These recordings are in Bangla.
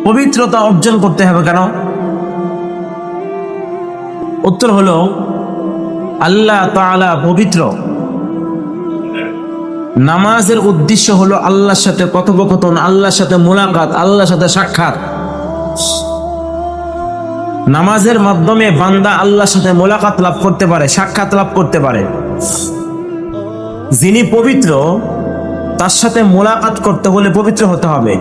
পবিত্রতা অর্জন করতে হবে কেন? উত্তর হলো আল্লাহ তাআলা পবিত্র। নামাজের উদ্দেশ্য হলো আল্লাহর সাথে কথোপকথন, আল্লাহর সাথে মুলাকাত, আল্লাহর সাথে সাক্ষাৎ। নামাজের মাধ্যমে বান্দা আল্লাহর সাথে মুলাকাত লাভ করতে পারে, সাক্ষাৎ লাভ করতে পারে। যিনি পবিত্র তার সাথে মুলাকাত করতে হলে পবিত্র হতে হবে।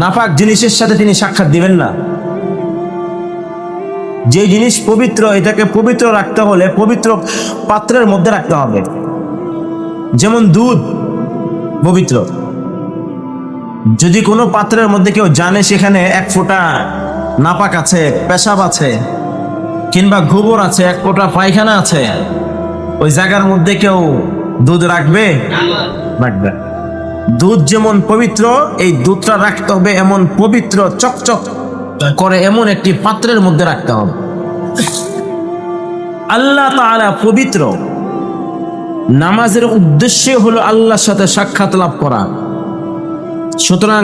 নাপাক জিনিসের সাথে তিনি সাক্ষাৎ দিবেন না। যে জিনিস পবিত্র এটাকে পবিত্র রাখতে হলে পবিত্র পাত্রের মধ্যে রাখতে হবে। যেমন দুধ পবিত্র, যদি কোনো পাত্রের মধ্যে কেউ জানে সেখানে এক ফোঁটা নাপাক আছে, পেশাব আছে, কিংবা গোবর আছে, এক ফোঁটা পায়খানা আছে, ওই জায়গার মধ্যে কেউ দুধ রাখবে? রাখবে। দুধ যেমন পবিত্র, এই দুধটা রাখতে হবে এমন পবিত্র চকচক করে এমন একটি পাত্রের মধ্যে রাখতে হবে। আল্লাহ তাআলা পবিত্র। নামাজের উদ্দেশ্য হলো আল্লাহর সাথে সাক্ষাৎ লাভ করা। সুতরাং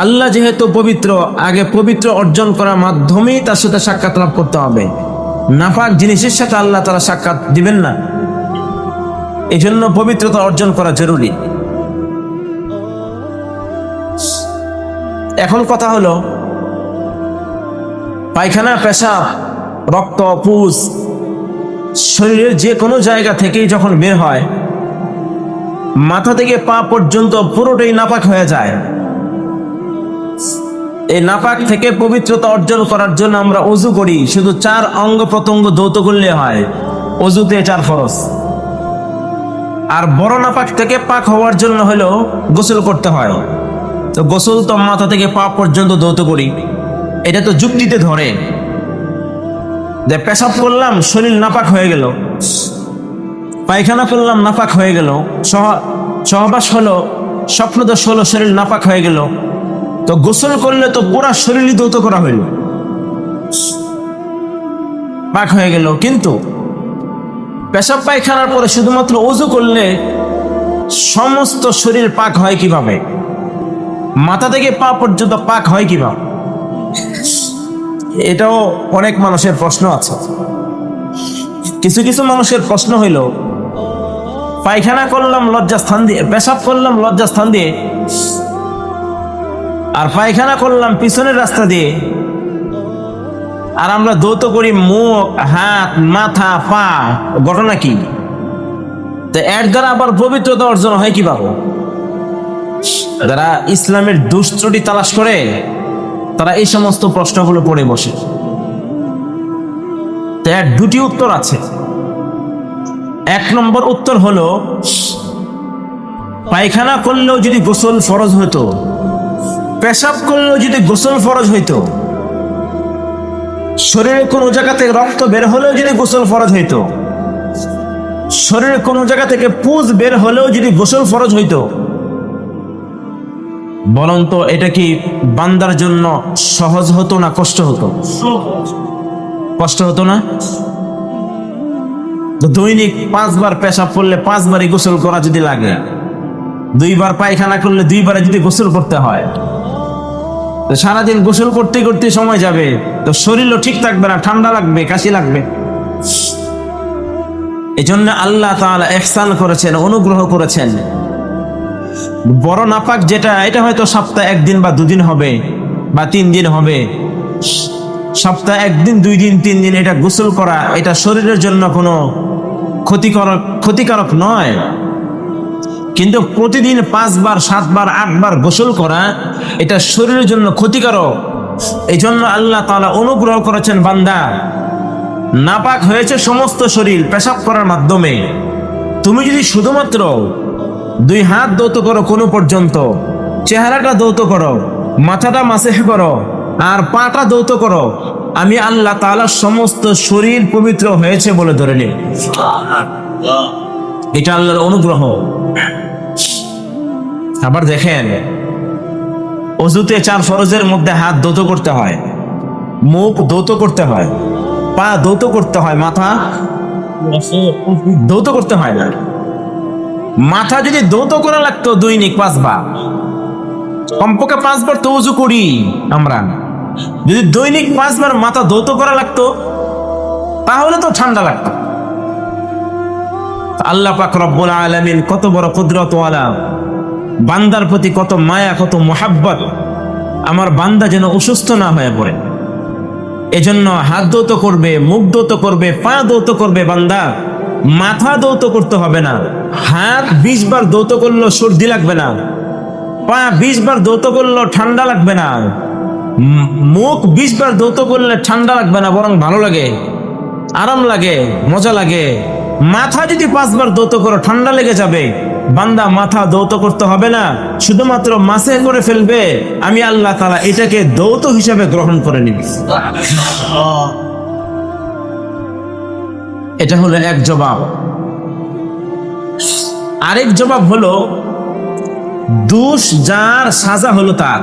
আল্লাহ যেহেতু পবিত্র, আগে পবিত্র অর্জন করার মাধ্যমেই তার সাথে সাক্ষাৎ লাভ করতে হবে। নাপাক জিনিসের সাথে আল্লাহ তাআলা সাক্ষাৎ দিবেন না। এই জন্য পবিত্রতা অর্জন করা জরুরি। এখন কথা হলো, পায়খানা, পেশাব, রক্ত, পুজ শরীরের যে কোনো জায়গা থেকেই যখন বের হয়, মাথা থেকে পা পর্যন্ত পুরোটাই নাপাক হয়ে যায়। এই নাপাক থেকে পবিত্রতা অর্জন করার জন্য আমরা ওযু করি। শুধু 4 অঙ্গ প্রত্যঙ্গ ধৌত করলে হয়, ওযুতে 4 ফরজ। আর বড় নাপাক থেকে পাক হওয়ার জন্য হলো গোসল করতে হয়। তো গোসল তো মাথা থেকে পা পর্যন্ত ধৌত করি, এটা তো যুক্তিতে ধরে যে পেশাব করলাম শরীর নাপাক হয়ে গেল, পায়খানা করলাম নাপাক হয়ে গেল, সহবাস হলো, স্বপ্নদোষ হলো, শরীর নাপাক হয়ে গেল, তো গোসল করলে তো পুরা শরীরই ধৌত করা হইল, পাক হয়ে গেল। কিন্তু পেশাব পায়খানার পরে শুধুমাত্র ওযু করলে সমস্ত শরীর পাক হয় কিভাবে? মাথা থেকে পা পর্যন্ত পাক হয় কিভাবে? এটাও অনেক মানুষের প্রশ্ন আছে। কিছু কিছু মানুষের প্রশ্ন হইল, পায়খানা করলাম লজ্জাস্থান দিয়ে, পেশাব করলাম লজ্জাস্থান দিয়ে, আর পায়খানা করলাম পিছনের রাস্তা দিয়ে, আর আমরা ধৌত করি মুখ, হাত, মাথা, পা, ঘটনা কি? তো এর দ্বারা আবার পবিত্রতা অর্জন হয় কিভাবে? যারা ইসলামের দুষ্ত্রুটি তালাশ করে তারা এই সমস্ত প্রশ্নগুলো পড়ে বসে। তো এর 2টি উত্তর আছে। 1 নম্বর উত্তর হলো, পায়খানা করলেও যদি গোসল ফরজ হইতো, পেশাব করলেও যদি গোসল ফরজ হইতো, শরীরে কোনো জায়গা থেকে রক্ত বের হলেও যদি গোসল ফরজ হইতো, শরীরে কোনো জায়গা থেকে পুজ বের হলেও যদি গোসল ফরজ হইতো, বলুন তো এটা কি বান্দার জন্য সহজ হতো না কষ্ট হতো? কষ্ট হতো না? দৈনিক 5 বার পেশাব করলে 5 বারই গোসল করা যদি লাগে, 2 বার পায়খানা করলে 2 বারে যদি গোসল করতে হয়, তো সারাদিন গোসল করতে করতে সময় যাবে, তো শরীরও ঠিক থাকবে না, ঠান্ডা লাগবে, কাশি লাগবে। এই জন্য আল্লাহ তাআলা ইহসান করেছেন, অনুগ্রহ করেছেন। বড় নাপাক যেটা, এটা হয়তো সপ্তাহে 1 দিন বা 2 দিন হবে বা 3 দিন হবে। সপ্তাহে 1 দিন, 2 দিন, 3 দিন এটা গোসল করা, এটা শরীরের জন্য কোনো ক্ষতিকারক নয়। কিন্তু প্রতিদিন 5 বার, 7 বার, 8 বার গোসল করা, এটা শরীরের জন্য ক্ষতিকারক। এই জন্য আল্লাহ তাআলা অনুগ্রহ করেছেন, বান্দা নাপাক হয়েছে সমস্ত শরীর পেশাব করার মাধ্যমে, তুমি যদি শুধুমাত্র 2 হাত ধৌত করো কোনো পর্যন্ত, চেহারাটা ধৌত করো, মাথাটা মাসেহ করো, আর পাটা ধৌত করো, আমি আল্লাহ তাআলা সমস্ত শরীর পবিত্র হয়েছে বলে ধরে নিই। এটা আল্লাহর অনুগ্রহ। আবার দেখেন, ওযুতে 4 ফরজের মধ্যে হাত ধৌত করতে হয়, মুখ ধৌত করতে হয়, পা ধৌত করতে হয়, মাথা ধৌত করতে হয় না। মাথা যদি ধৌত করা লাগতো দৈনিক 5 বার, কমপক্ষে 5 বার তো ওযু করি আমরা। যদি দৈনিক 5 বার মাথা ধৌত করা লাগতো তাহলে তো ঠান্ডা লাগতো। আল্লাহ পাক রব্বুল আলামিন কত বড় কুদরতওয়ালা, বান্দার প্রতি কত মায়া, কত মোহাব্বত। আমার বান্দা যেন অসুস্থ না হয়ে পড়ে, এজন্য হাত ধৌত করবে, মুখ ধৌত করবে, পা ধৌত করবে। বান্দা মাথা ধৌত করতে হবে না। হাত 20 বার ধৌত করলেও সর্দি লাগবে না, পা 20 বার ধৌত করলেও ঠান্ডা লাগবে না, মুখ 20 বার ধৌত করলে ঠান্ডা লাগবে না, বরং ভালো লাগে, আরাম লাগে, মজা লাগে। মাথা যদি 5 বার ধৌত করো ঠান্ডা লেগে যাবে। বান্দা মাথা ধৌত করতে হবে না, শুধুমাত্র মাসে করে ফেলবে। আমি আল্লাহ তাআলা এটাকে ধৌত হিসাবে গ্রহণ করে নিবি। এটা হলো এক জবাব। আরেক জবাব হলো, দোষ যার সাজা হলো তার।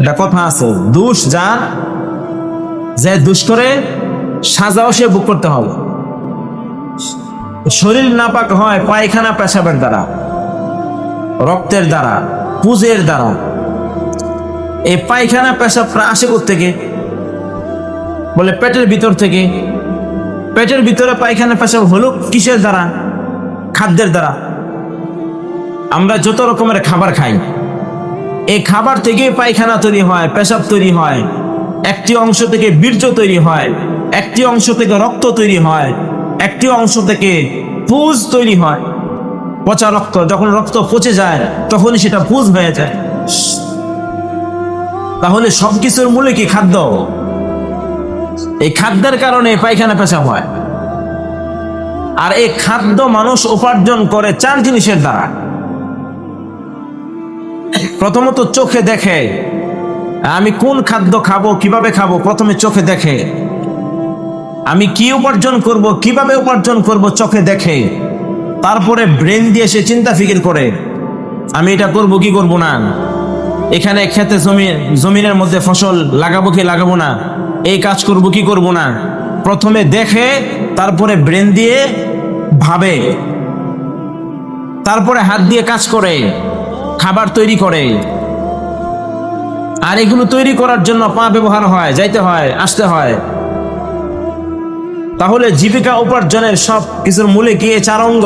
এটা কথা আছে, দোষ যার, যে দোষ করে সাজাও সে ভোগ করতে হবে। শরীর নাপাক হয় পায়খানা পেশাবের দ্বারা, রক্তের দ্বারা, পুজের দ্বারা। এই পায়খানা পেশাবটা আসে কোত্থেকে? বলে পেটের ভিতর থেকে। পেটের ভিতরে পায়খানা পেশাব হলো কিসের দ্বারা? খাদ্যের দ্বারা। আমরা যত রকমের খাবার খাই, এই খাবার থেকে পায়খানা তৈরি হয়, পেশাব তৈরি হয়। একটি অংশ থেকে বীর্য তৈরি হয়, একটি অংশ থেকে রক্ত তৈরি হয়, একটি অংশ থেকে পুজ তৈরি হয়। পচা রক্ত, যখন রক্ত পচে যায় তখনই সেটা পুজ হয়ে যায়। তাহলে সবকিছুর মূলে কি? খাদ্য। এই খাদ্যের কারণে পায়খানা পেশাব হয়। আর এই খাদ্য মানুষ উপার্জন করে 4 জিনিসের দ্বারা। প্রথমত চোখে দেখে, আমি কোন খাদ্য খাবো, কিভাবে খাবো, প্রথমে চোখে দেখে। আমি কি উপার্জন করব, কিভাবে উপার্জন করব, চোখে দেখে। তারপরে ব্রেন দিয়ে সে চিন্তা ফিকির করে, আমি এটা করব কি করব না, এখানে খেতে জমিনের মধ্যে ফসল লাগাবো কি লাগাবো না, এই কাজ করব কি করব না। প্রথমে দেখে, তারপরে ব্রেন দিয়ে ভাবে, তারপরে হাত দিয়ে কাজ করে, খাবার তৈরি করে। আর এগুলো তৈরি করার জন্য পা ব্যবহার হয়, যাইতে হয়, আসতে হয়। তাহলে জীবিকা উপার্জনের সব কিছুর মূলে কি? 4 অঙ্গ।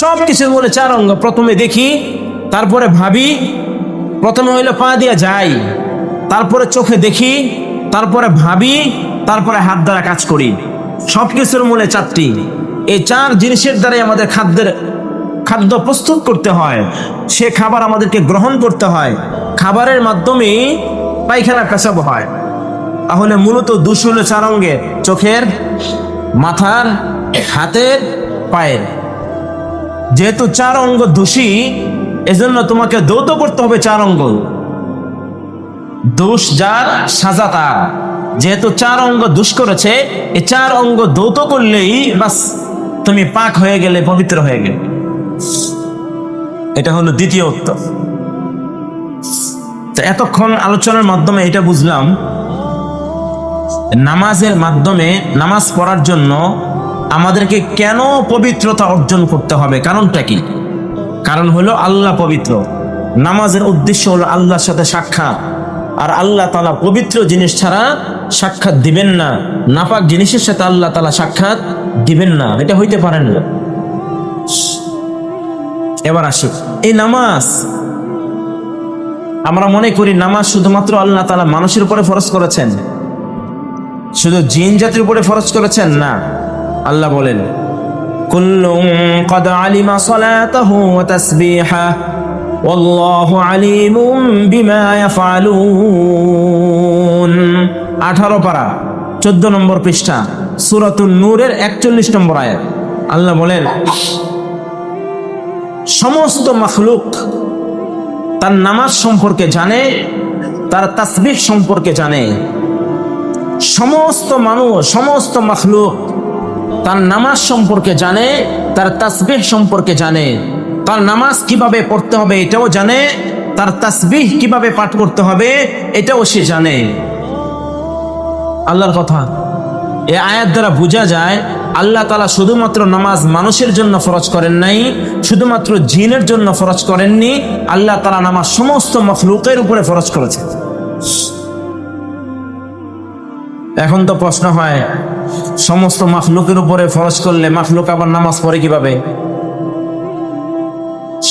সব কিছুর মূলে 4 অঙ্গ। প্রথমে দেখি, তারপরে ভাবি, প্রথমে হইলো পা দিয়ে যাই, তারপরে চোখে দেখি, তারপরে ভাবি, তারপরে হাত দ্বারা কাজ করি। সব কিছুর মূলে 4টি। এই 4 জিনিসের দ্বারাই আমাদের খাদ্য প্রস্তুত করতে হয়। সে খাবার আমাদেরকে গ্রহণ করতে হয়। খাবারের মাধ্যমে পায়খানা পেশাব হয়। তাহলে মূলত দোষ হলো 4 অঙ্গের: চোখের, মাথার, হাতের, পায়ের। যেহেতু 4 অঙ্গ দোষী, এজন্য তোমাকে ধৌত করতে হবে 4 অঙ্গ। দোষ যার, সাজা তার। যেহেতু 4 অঙ্গ দোষ করেছে, এই 4 অঙ্গ ধৌত করলেই বাস তুমি পাক হয়ে গেলে, পবিত্র হয়ে গেলে। এটা হলো দ্বিতীয় উত্তর। এতক্ষণ আলোচনার মাধ্যমে এটা বুঝলাম, নামাজের মাধ্যমে, নামাজ পড়ার জন্য আমাদেরকে কেন পবিত্রতা অর্জন করতে হবে। কারণটা কি? কারণ হলো আল্লাহ পবিত্র। নামাজের উদ্দেশ্য হলো আল্লাহর সাথে সাক্ষাৎ। আর আল্লাহ তাআলা পবিত্র জিনিস ছাড়া সাক্ষাৎ দিবেন না। নাপাক জিনিসের সাথে আল্লাহ তাআলা সাক্ষাৎ দিবেন না, এটা হইতে পারে না। এবার আসি, এই নামাজ, আমরা মনে করি নামাজ শুধুমাত্র আল্লাহ তাআলা মানুষের উপরে ফরজ করেছেন, শুধু জিন জাতির উপরে ফরজ করেছেন না। আল্লাহ বলেন, কুল্লুন ক্বাদ আলিমা সালাতাহু ওয়া তাসবিহাহু ওয়াল্লাহু আলিমুম বিমা ইয়াফআলুন। 18 পারা 14 নম্বর পৃষ্ঠা, সূরাতুন নূরের 41 নম্বর আয়াত। আল্লাহ বলেন, সমস্ত মাখলুক তার নামাজ সম্পর্কে জানে, তার তাসবিহ সম্পর্কে জানে। সমস্ত মানুষ, সমস্ত মাখলুক তার নামাজ সম্পর্কে জানে, তার তাসবিহ সম্পর্কে জানে। তার নামাজ কিভাবে পড়তে হবে এটাও জানে, তার তাসবিহ কিভাবে পাঠ করতে হবে এটাও সে জানে। আল্লাহর কথা এই আয়াত দ্বারা বোঝা যায় আল্লাহ তাআলা শুধুমাত্র নামাজ মানুষের জন্য ফরজ করেন নাই, শুধুমাত্র জিনের জন্য ফরজ করেননি, আল্লাহ তাআলা নামাজ সমস্ত মাখলুকের উপরে ফরজ করেছেন। এখন তো প্রশ্ন হয়, সমস্ত মাখলুকের উপরে ফরজ করলে মাখলুক আবার নামাজ পড়ে কিভাবে?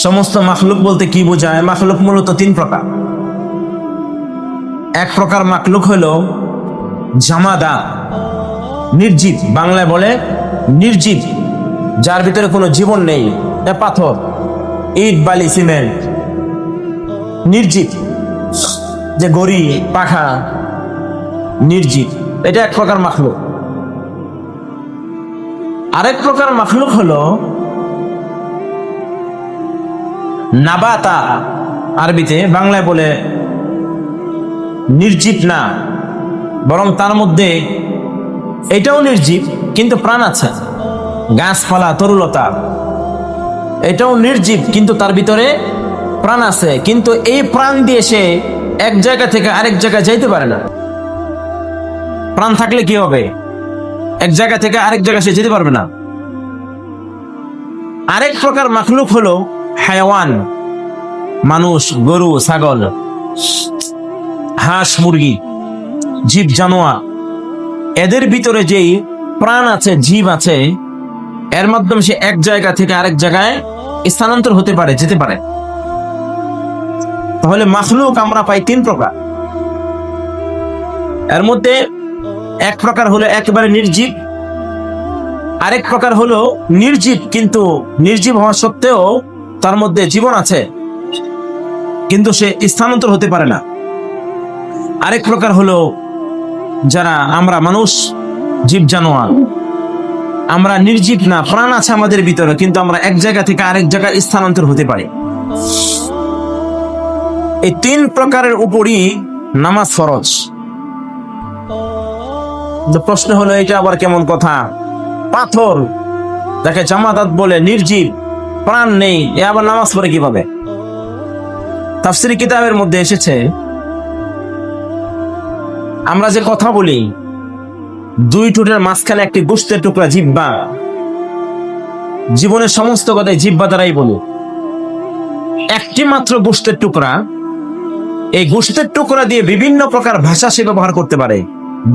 সমস্ত মাখলুক বলতে কি বোঝায়? মাখলুক মূলত তিন প্রকার। এক প্রকার মাখলুক হলো জামাদা, নির্জীব, বাংলায় বলে নির্জীব, যার ভিতরে কোনো জীবন নেই, পাথর, ইট, বালি, সিমেন্ট, নির্জীব, যে গড়ি, পাখা, নির্জীব, এটা এক প্রকার মাখলুক। আরেক প্রকার মাখলুক হলো নাবাতা, আরবিতে, বাংলায় বলে নির্জীব না, বরং তার মধ্যে এটাও নির্জীব কিন্তু প্রাণ আছে, গাছপালা, তরুলতা, এটাও নির্জীব কিন্তু তার ভিতরে প্রাণ আছে, কিন্তু এই প্রাণ দিয়ে সে এক জায়গা থেকে আরেক জায়গায় যাইতে পারে না। প্রাণ থাকলে কি হবে? এক জায়গা থেকে আরেক জায়গায় সে যেতে পারবে না। আরেক প্রকার মাখলুক হলো হায়াওয়ান, মানুষ, গরু, ছাগল, হাঁস, মুরগি, জীব জানোয়ার, এদের ভিতরে যেই প্রাণ আছে, জীব আছে, এর মাধ্যমে সে এক জায়গা থেকে আরেক জায়গায় স্থানান্তর হতে পারে, যেতে পারে। তাহলে মাখলুক আমরা পাই তিন প্রকার। এর মধ্যে এক প্রকার হলো একেবারে নির্জীব, আরেক প্রকার হলো নির্জীব কিন্তু নির্জীব হওয়া সত্ত্বেও তার মধ্যে জীবন আছে, কিন্তু সে স্থানান্তর হতে পারে না। আরেক প্রকার হলো যারা আমরা মানুষ, জীব জানোয়ার, আমরা নির্জীব না, প্রাণ আছে আমাদের ভিতরে, কিন্তু আমরা এক জায়গা থেকে আরেক জায়গায় স্থানান্তর হতে পারি। এই তিন প্রকারের উপরই নামাজ ফরজ। প্রশ্ন হলো, এটা আবার কেমন কথা? পাথর যাকে জামাদাত বলে, নির্জীব, প্রাণ নেই, এ আবার নামাজ পড়ে কিভাবে? তাফসীর কিতাবের মধ্যে এসেছে, আমরা যে কথা বলি, দুই ঠোঁটের মাঝখানে একটি গোশতের টুকরা জিহ্বা, জীবনের সমস্ত কথাই জিহ্বা দ্বারাই বলি। একটি মাত্র গোশতের টুকরা, এই গোশতের টুকরা দিয়ে বিভিন্ন প্রকার ভাষা সে ব্যবহার করতে পারে,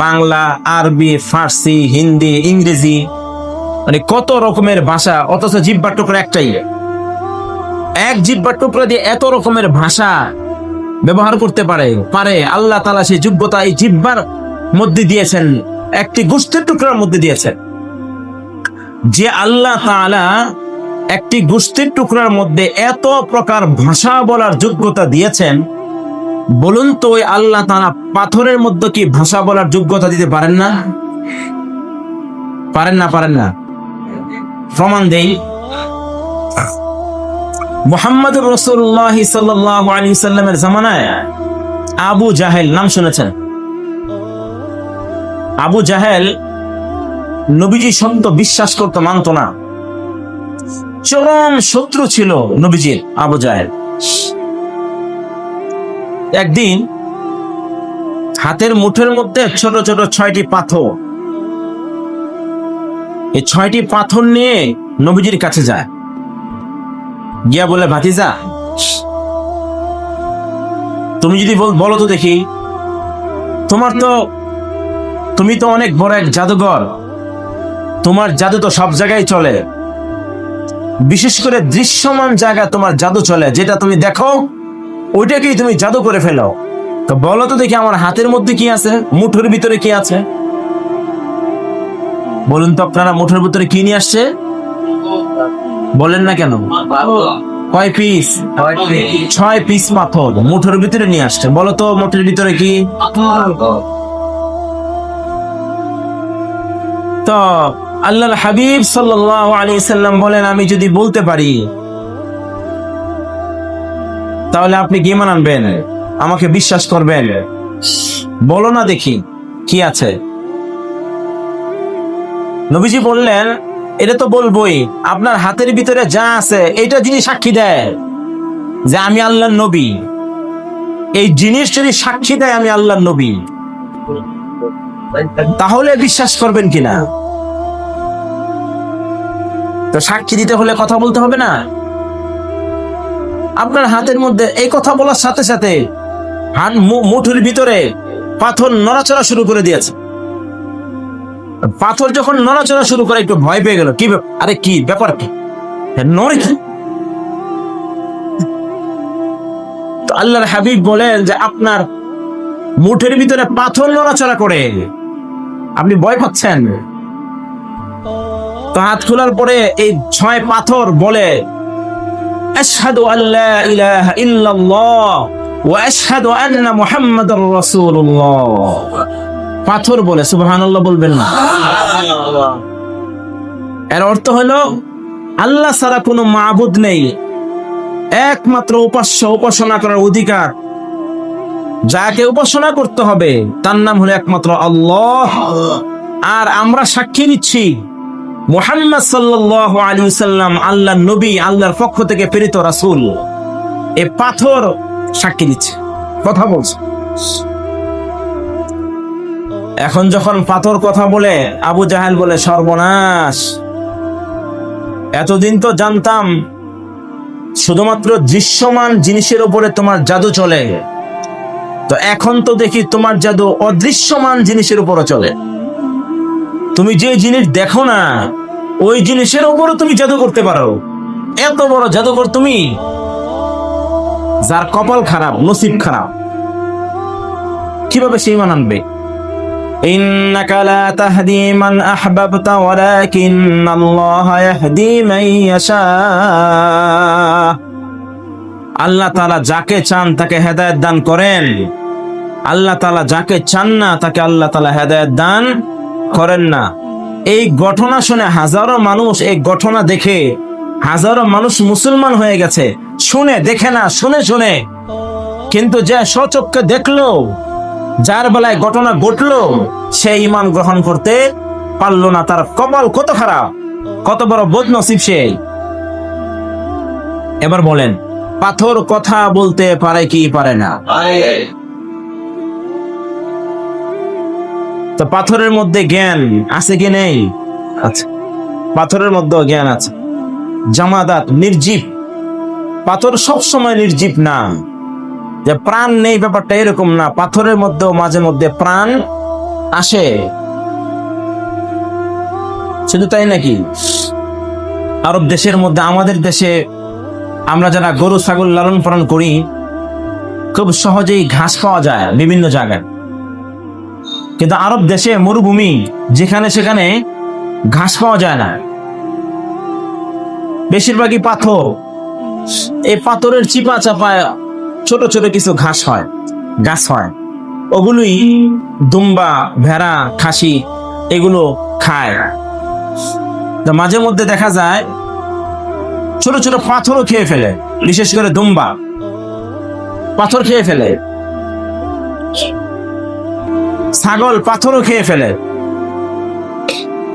বাংলা, আরবি, ফার্সি, হিন্দি, ইংরেজি, মানে কত রকমের ভাষা, অথচ জিহ্বার টুকরা একটাই। এক জিহ্বার টুকরা দিয়ে এত রকমের ভাষা ব্যবহার করতে পারে। আল্লাহ তাআলা সেই যোগ্যতা এই জিহ্বার মধ্যে দিয়েছেন, একটি গোশতের টুকরার মধ্যে দিয়েছেন। যে আল্লাহ তাআলা একটি গোশতের টুকরার মধ্যে এত প্রকার ভাষা বলার যোগ্যতা দিয়েছেন, বলুন তো ওই আল্লাহ তাআলা পাথরের মধ্যে কি ভাষা বলার যোগ্যতা দিতে পারেন না? পারেন না? প্রমাণ দেই। মুহাম্মদুর রাসূলুল্লাহ সাল্লাল্লাহু আলাইহি ওয়াসাল্লামের জামানায় আবু জাহেল, নাম শুনেছেন? আবু জাহেল নবীজি সত্য বিশ্বাস করতে মানত না, চরম শত্রু ছিল নবীজির আবু জাহেল। একদিন হাতের মুঠের মধ্যে ছোট ছোট 6টি পাথর, এই 6টি পাথর নিয়ে নবীজির কাছে যায়, গিয়া বলে, ভাতিজা, তুমি যদি বলো তো দেখি, তুমি তো অনেক বড় এক জাদুঘর, তোমার জাদু তো সব জায়গায় চলে, বিশেষ করে দৃশ্যমান জায়গা তোমার জাদু চলে, যেটা তুমি দেখো ওইটাকেই তুমি জাদু করে ফেলো। তো বলো তো দেখি আমার হাতের মধ্যে কি আছে, মুঠোর ভিতরে কি আছে? বলুন তো আপনারা, মুঠোর ভিতরে কি নিয়ে আসছে? বলেন না কেন? কয় পিস? 6 পিস পাথর মুঠোর ভিতরে নিয়ে আসছে। বলো তো মুঠোর ভিতরে কি? তো আল্লাহর হাবিব সাল্লাল্লাহু আলাইহি সাল্লাম বলেন, আমি যদি বলতে পারি তাহলে আপনি কি মানবেন? আমাকে বিশ্বাস করবেন? বলো না দেখি কি আছে। নবীজি বললেন, এটা তো বলবোই, আপনার হাতের ভিতরে যা আছে এটা যিনি সাক্ষী দেয় যে আমি আল্লাহর নবী, এই জিনিস যদি সাক্ষী দেয় আমি আল্লাহর নবী, তাহলে বিশ্বাস করবেন কিনা? তো সাক্ষী দিতে হলে কথা বলতে হবে না? আপনার হাতের মধ্যে এই কথা বলার সাথে সাথে মুঠের ভিতরে পাথর নড়াচড়া শুরু করে দিয়েছে। পাথর যখন নড়াচড়া শুরু করে একটু ভয় পেয়ে গেল, কি আরে কি ব্যাপার, কি নড়ে কি? তো আল্লাহর হাবিব বলেন যে আপনার মুঠের ভিতরে পাথর নড়াচড়া করে আপনি ভয় পাচ্ছেন। তো হাত খোলার পরে এই 6 পাথর বলে আশহাদু আল্লা ইলাহা ইল্লাল্লাহ ওয়া আশহাদু আন্না মুহাম্মাদুর রাসূলুল্লাহ। পাথর বলে সুবহানাল্লাহ বলবেন না? এর অর্থ হলো আল্লাহ ছাড়া কোনো মাবুদ নেই, একমাত্র উপাস্য, উপাসনা করার অধিকার যাকে উপাসনা করতে হবে তার নাম হলো একমাত্র আল্লাহ। আর আমরা সাক্ষী দিচ্ছি মুহাম্মদ সাল্লাল্লাহু আলাইহি ওয়াসাল্লাম আল্লাহর নবী, আল্লাহর পক্ষ থেকে প্রেরিত রাসূল। এ পাথর সাক্ষী দিচ্ছে, কথা বলছে। এখন যখন পাথর কথা বলে, আবু জাহেল বলে সর্বনাশ, এতদিন তো জানতাম শুধুমাত্র দৃশ্যমান জিনিসের উপরে তোমার জাদু চলে, তো এখন তো দেখি তোমার জাদু অদৃশ্যমান জিনিসের উপরও চলে। তুমি যে জিনিস দেখো না ওই জিনিসের উপরও তুমি জাদু করতে পারো। এত বড় জাদুকর তুমি, যার কপাল খারাপ, নসিব খারাপ, কিভাবে সে ঈমান আনবে? ইন্নাকা লা তাহদি মান আহবাবতা ওয়ালাকিন্নাল্লাহা ইয়াহদি মান ইয়াশা। আল্লাহ তাআলা যাকে চান তাকে হেদায়েত দান করেন, আল্লাহ তাআলা যাকে চান না তাকে আল্লাহ তাআলা হেদায়েত দান করেন না। এই ঘটনা শুনে হাজারো মানুষ, এই ঘটনা দেখে হাজারো মানুষ মুসলমান হয়ে গেছে, শুনে দেখে না, শুনে শুনে। কিন্তু যে স্বচক্ষে দেখলো, যার বেলায় ঘটনা ঘটলো, সে ঈমান গ্রহণ করতে পারলো না। তার কপাল কত খারাপ, কত বড় বদনসিব সে। এবার বলেন, পাথর কথা বলতে পারে কি পারে না? তো পাথরের মধ্যে জ্ঞান আছে কি নেই? আচ্ছা, পাথরের মধ্যে জ্ঞান আছে। জামাদাত, নির্জীব। পাথর সব সময় নির্জীব না, যে প্রাণ নেই ব্যাপারটা এরকম না। পাথরের মধ্যেও মাঝে মধ্যে প্রাণ আসে। শুধু তাই নাকি, আরব দেশের মধ্যে, আমাদের দেশে আমরা যারা গরু ছাগল লালন পালন করি, খুব সহজেই ঘাস পাওয়া যায় বিভিন্ন জায়গায়। কিন্তু আরব দেশে মরুভূমি, যেখানে সেখানে ঘাস পাওয়া যায় না, বেশিরভাগই পাথর। এই পাথরের চিপা চাপায় ছোট ছোট কিছু ঘাস হয়, গাছ হয়, ওগুলোই দুম্বা, ভেড়া, খাসি এগুলো খায়। তো মাঝে মধ্যে দেখা যায় ছোট ছোট পাথরও খেয়ে ফেলে, বিশেষ করে দুম্বা পাথর খেয়ে ফেলে, ছাগল পাথরও খেয়ে ফেলে।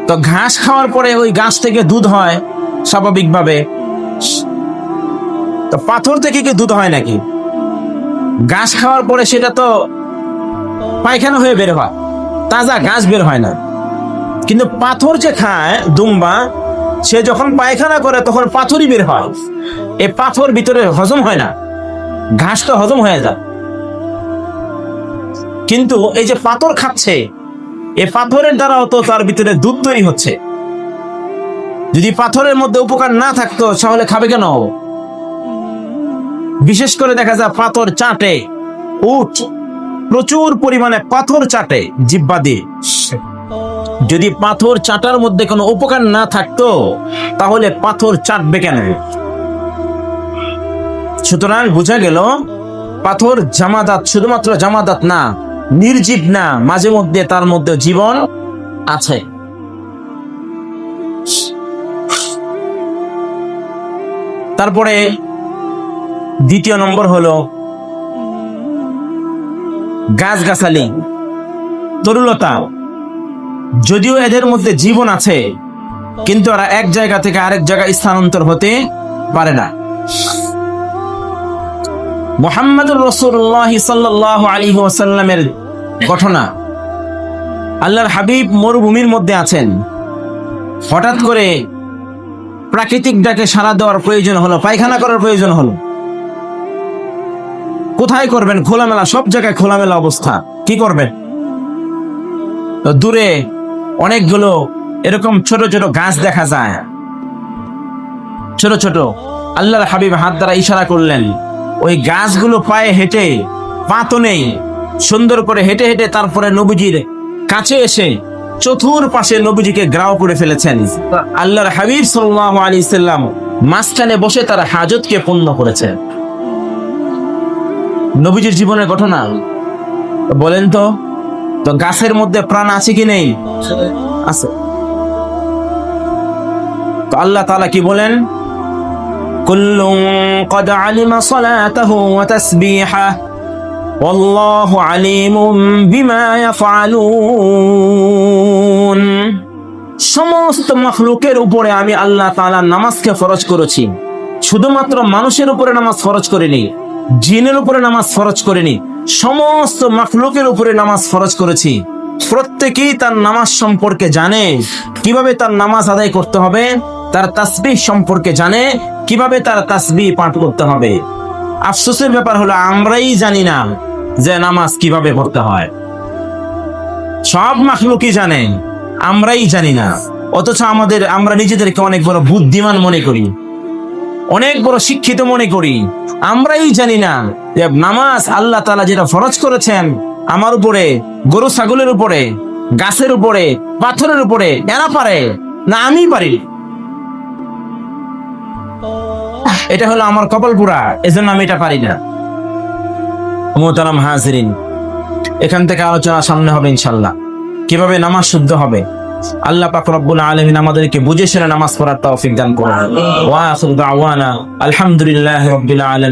তো ঘাস খাওয়ার পরে ওই গাছ থেকে দুধ হয় স্বাভাবিকভাবে। তো পাথর থেকে কি দুধ হয় নাকি? ঘাস খাওয়ার পরে সেটা তো পায়খানা হয়ে বের হয়, তাজা ঘাস বের হয় না। কিন্তু পাথর যে খায় দুম্বা, সে যখন পায়খানা করে তখন পাথরই বের হয়। এই পাথর ভিতরে হজম হয় না, ঘাস তো হজম হয়ে যায়। কিন্তু এই যে পাথর খাচ্ছে, এই পাথরের দ্বারাও তো তার ভিতরে দুধ তৈরি হচ্ছে। যদি পাথরের মধ্যে উপকার না থাকতো তাহলে খাবে কেন? বিশেষ করে দেখা যায় পাথর চাটে, উট প্রচুর পরিমাণে পাথর চাটে জিহ্বা দিয়ে। যদি পাথর চাটার মধ্যে কোনো উপকার না থাকতো তাহলে পাথর চাটবে কেন? সুতরাং বোঝা গেল পাথর জামাদাত, শুধুমাত্র জামাদাত না, নির্জীব না, মাঝে মধ্যে তার মধ্যে জীবন আছে। তারপরে দ্বিতীয় নম্বর হলো গাছগাছালি, তরুলতা। যদিও এদের মধ্যে জীবন আছে, কিন্তু এরা এক জায়গা থেকে আরেক জায়গায় স্থানান্তর হতে পারে না। মুহাম্মদুর রাসূলুল্লাহ সাল্লাল্লাহু আলাইহি ওয়াসাল্লামের ঘটনা। আল্লাহর হাবিব মরুভূমির মধ্যে আছেন, হঠাৎ করে প্রাকৃতিক ডাকে সাড়া দেওয়ার প্রয়োজন হলো, পায়খানা করার প্রয়োজন হলো, কোথায় করবেন? খোলামেলা, সব জায়গায় খোলামেলা অবস্থা, কি করবেন? তো দূরে অনেকগুলো এরকম ছোট ছোট গাছ দেখা যায়, ছোট ছোট। আল্লাহর হাবিব হাত দ্বারা ইশারা করলেন, ওই গাছগুলো পায়ে হেঁটে, পা তো নেই, সুন্দর করে হেঁটে হেঁটে তারপরে নবীজির কাছে এসে চতুর্পাশে নবীজিকে গ্রাও করে ফেলেছেন। আল্লাহর হাবিব সাল্লাল্লাহু আলাইহি সাল্লাম মাঝখানে বসে তার হাজতকে পূর্ণ করেছেন। নবীজির জীবনের ঘটনা বলেন তো। তো গাছের মধ্যে প্রাণ আছে কি নেই? আছে। তো আল্লাহ তাআলা কি বলেন? কুল্লুন ক্বাদ আলিমা সালাতাহু ওয়া তাসবিহাহু ওয়াল্লাহু আলিমুম বিমা ইয়াফআলুন। সমস্ত মাখলুকের উপরে আমি আল্লাহ তাআলা নামাজকে ফরজ করেছি। শুধুমাত্র মানুষের উপরে নামাজ ফরজ করিনি, জিনের উপরে নামাজ ফরজ করিনি, সমস্ত মাখলুকের উপরে নামাজ ফরজ করেছি। প্রত্যেকেই তার নামাজ সম্পর্কে জানে, কিভাবে তার নামাজ আদায় করতে হবে, তার তাসবিহ সম্পর্কে জানে, কিভাবে তার তাসবিহ পাঠ করতে হবে। আফসোসের ব্যাপার হলো আমরাই জানি না যে নামাজ কিভাবে পড়তে হয়। সব মাখলুকই জানে, আমরাই জানি না। অথচ আমরা নিজেদেরকে অনেক বড় বুদ্ধিমান মনে করি, অনেক বড় শিক্ষিত মনে করি। আমরাই জানি না যে নামাজ আল্লাহ তাআলা যেটা ফরজ করেছেন আমার উপরে, গরু ছাগলের উপরে, গাছের উপরে, পাথরের উপরে, এরা পারে না আমি পারি। এটা হলো আমার কপাল পুরা, এজন্য আমি এটা পারি না। মুহতারাম হাজিরিন, এখান থেকে আলোচনা সামনে হবে ইনশাআল্লাহ, কিভাবে নামাজ শুদ্ধ হবে। আল্লাহ পাক রব্বুল আলামিন আমাদেরকে বুঝে শুনে নামাজ পড়ার তৌফিক দান করুন। ওয়া আখিরু দাওয়ানা আলহামদুলিল্লাহি রাব্বিল আলামিন।